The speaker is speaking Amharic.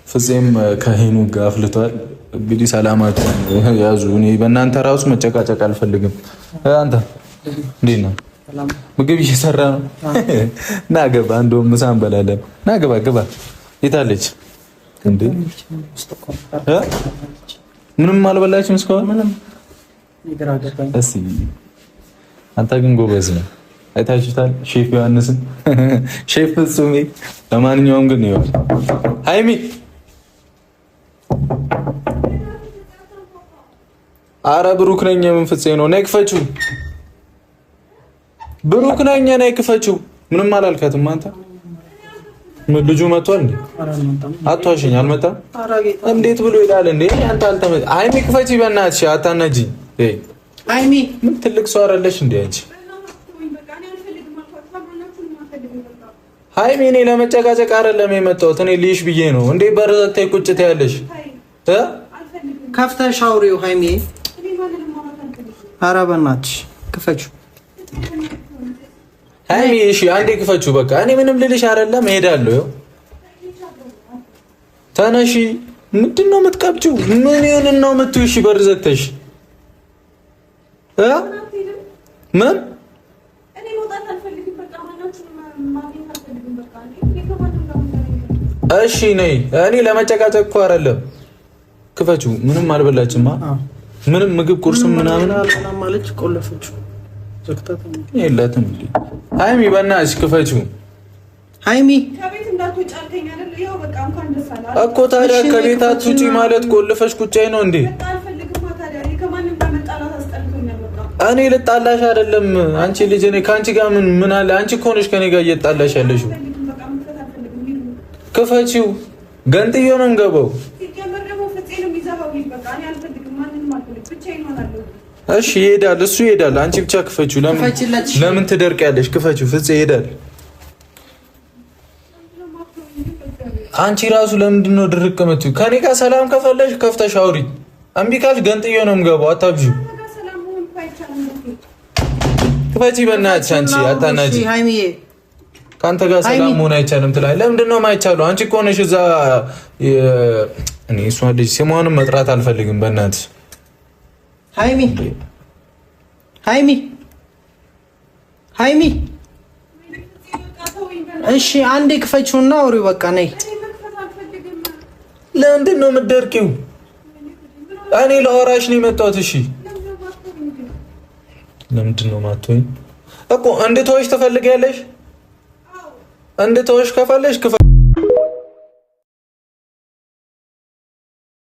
ፍፄም ከሄኑ ጋር አፍልቷል። እንግዲህ ሰላማችሁን ያዙ። እኔ በእናንተ ራሱ መጨቃጨቅ አልፈልግም። አንተ እንዴት ነው? ምግብ እየሰራ ነው። ና ገባ፣ እንደውም ምሳ እንበላለን። ና ገባ ገባ። የታለች እንዴ? ምንም አልበላችም እስካሁን? ምንም ይገራገባኝ። እስቲ አንተ ግን ጎበዝ ነው። አይታችሁታል ሼፍ ዮሐንስን፣ ሼፍ ፍጹሜ። ለማንኛውም ግን ይኸው ሃይሚ አረ ብሩክ ነኝ። ምን ፍፄ ነው? ነይ ክፈችው። ብሩክ ነኝ፣ ነይ ክፈችው። ምንም አላልካትም አንተ። ልጁ መጥቷል እንዴ? አትዋሽኝ። አልመጣም። እንዴት ብሎ ይላል እንዴ? አንተ አልተመጣ። ሃይሚ ክፈቺ በእናትሽ፣ አታናጂ። ሃይሚ ምን ትልቅ ሰው አይደለሽ እንዴ አንቺ? ሃይሚ እኔ ለመጨቃጨቅ አይደለም የመጣሁት። እኔ ልይሽ ብዬ ነው እንዴ። በረዘታይ ቁጭት ያለሽ ከፍተሽ አውሪው ሃይሚ። ኧረ በእናትሽ ክፈችው ሃይሚ። እሺ አንዴ ክፈችው በቃ። እኔ ምንም ልልሽ አይደለም፣ እሄዳለሁ። ተነሺ። ምንድን ነው የምትቀብጪው? ምን ይሁን ነው የምትይው? እሺ በር ዘግተሽ ምን? እሺ ነይ። እኔ ለመጨቃጨቅ እኮ አይደለም። ክፈችው። ምንም አልበላችማ። ምንም ምግብ ቁርስም ምናምን አልበላም ማለች። ቆለፈችው ዘግታተም የላትም እንዴ? ሃይሚ በእናትሽ ክፈችው። ሃይሚ ከቤት እንዳትወጪ አልከኝ አይደል? ያው በቃ እንኳን ደስ አለ እኮ። ታዲያ ከቤት አትውጪ ማለት ቆልፈሽ ቁጫይ ነው እንዴ? እኔ ልጣላሽ አይደለም አንቺ ልጅ። እኔ ካንቺ ጋር ምን አለ? አንቺ እኮ ነሽ ከኔ ጋር እየጣላሽ ያለሽው። ክፈቺው። ገንጥዮ ነው እንገባው። እሺ ይሄዳል፣ እሱ ይሄዳል። አንቺ ብቻ ክፈቺው። ለምን ትደርቂያለሽ? ክፈቺው። ፍፄ ይሄዳል። አንቺ ራሱ ለምንድን ነው ድርቅ የምትይው? ከኔ ጋር ሰላም ከፈለሽ ከፍተሽ አውሪ። እምቢ ካልሽ ገንጥዮ ነው የምገባው። አታብዢው። ክፈቺ በእናትሽ። አንቺ አታናጂ። ከአንተ ጋር ሰላም መሆን አይቻልም ትላለህ። ለምንድን ነው የማይቻለው? አንቺ እኮ ነሽ እዛ። እኔ እሷ ልጅ ስሟንም መጥራት አልፈልግም። በእናትሽ ሃይሚ ሃይሚ ሃይሚ። እሺ አንዴ ክፈችውና አውሪው በቃ። ነይ። ለምንድን ነው የምትደርቂው? እኔ ለወራሽ ነው የመጣሁት። እሺ ለምንድን ነው ማትወኝ እኮ? እንድትወሽ ትፈልጊያለሽ? እንድትወሽ ከፈለሽ